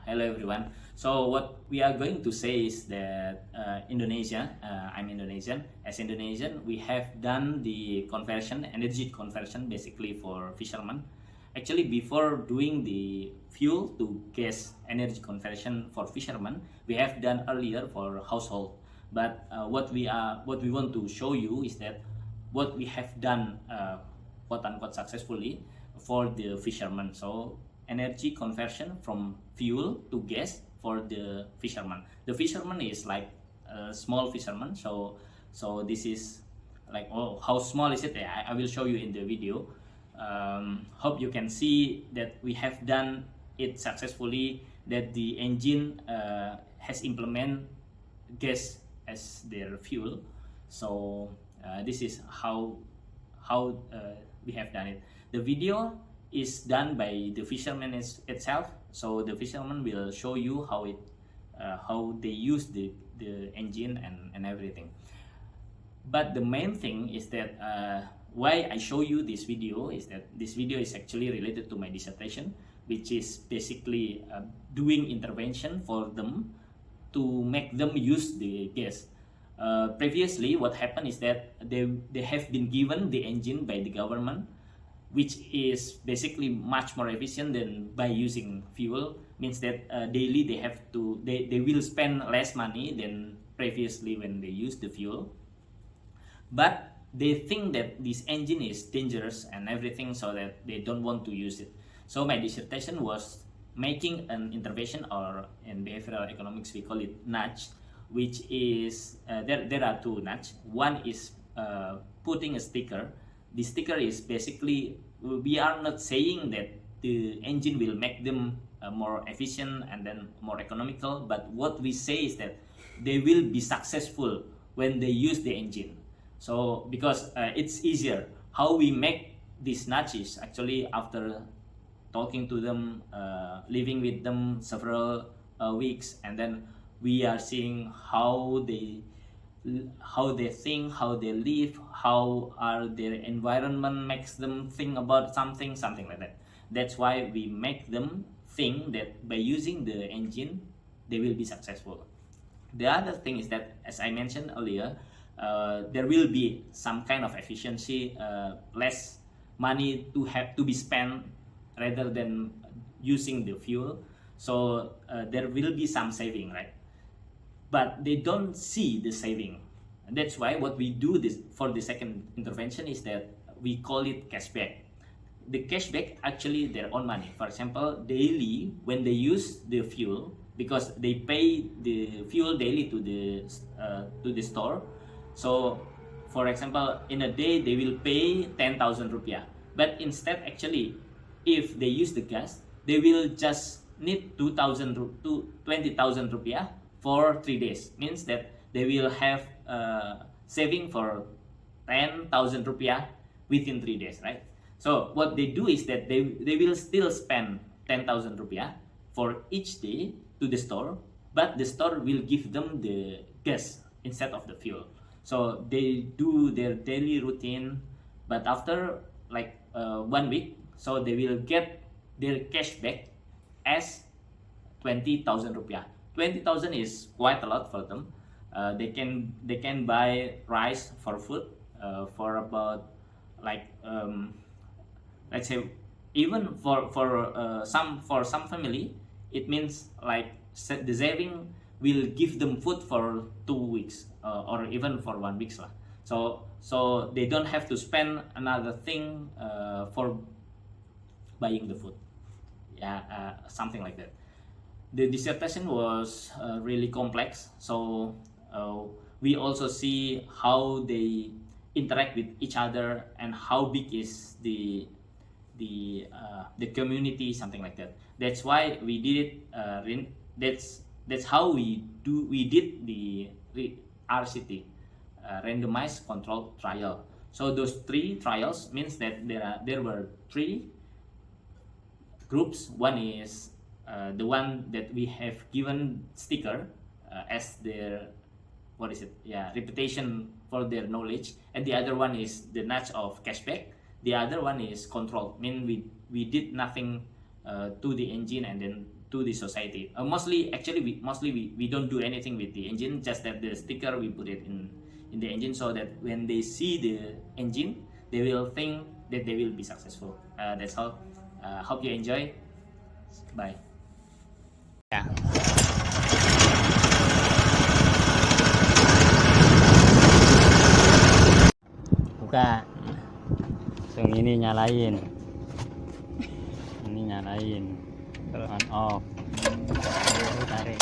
Hello everyone. So what we are going to say is that Indonesia, I'm Indonesian. As Indonesian, we have done the conversion, energy conversion, basically for fishermen. Actually, before doing the fuel to gas energy conversion for fishermen, we have done earlier for household. But what we want to show you is that what we have done, quote unquote, successfully for the fishermen. So energy conversion from fuel to gas for the fisherman. The fisherman is like a small fisherman. So this is like, oh, how small is it? I will show you in the video. Hope you can see that we have done it successfully, that the engine has implemented gas as their fuel. So this is how we have done it. The video is done by the fisherman itself. So the fisherman will show you how they use the engine and everything. But the main thing is that why I show you this video is that this video is actually related to my dissertation, which is basically doing intervention for them to make them use the gas. Previously, what happened is that they have been given the engine by the government, which is basically much more efficient than by using fuel. Means that daily they will spend less money than previously when they used the fuel. But they think that this engine is dangerous and everything, so that they don't want to use it. So my dissertation was making an intervention, or in behavioral economics we call it nudge, which is there are two nudge. One is putting a sticker. The sticker is basically, we are not saying that the engine will make them more efficient and then more economical, but what we say is that they will be successful when they use the engine. So because it's easier, how we make these nudges actually after talking to them, living with them several weeks, and then we are seeing how they think, how they live, how are their environment makes them think about something like that. That's why we make them think that by using the engine they will be successful. The other thing is that, as I mentioned earlier, there will be some kind of efficiency, less money to be spent rather than using the fuel. So there will be some saving, right? But they don't see the saving. And that's why what we do this for the second intervention is that we call it cashback. The cashback actually their own money. For example, daily when they use the fuel, because they pay the fuel daily to the store. So for example, in a day they will pay 10,000 rupiah. But instead, actually, if they use the gas, they will just need 20,000 to 20,000 rupiah for 3 days. Means that they will have saving for 10,000 rupiah within 3 days, right? So what they do is that they will still spend 10,000 rupiah for each day to the store, but the store will give them the gas instead of the fuel. So they do their daily routine, but after like 1 week, so they will get their cash back as 20,000 rupiah. 20,000 is quite a lot for them. They can buy rice for food for about like let's say, even for some family, it means like the saving will give them food for 2 weeks or even for 1 week lah. So they don't have to spend another thing for buying the food. Yeah, something like that. The dissertation was really complex, so we also see how they interact with each other and how big is the community, something like that. That's why we did it. That's how we did the RCT, randomized controlled trial. So those 3 trials means that there were 3 groups. One is the one that we have given sticker as their reputation for their knowledge, and the other one is the nudge of cashback. The other one is control, mean we did nothing to the engine and then to the society. Mostly, actually, we don't do anything with the engine. Just that the sticker we put it in the engine, so that when they see the engine, they will think that they will be successful. That's all. Hope you enjoy. Bye. Yeah. Buka. Langsung ini nyalain. Ini nyalain. On off. Tarik.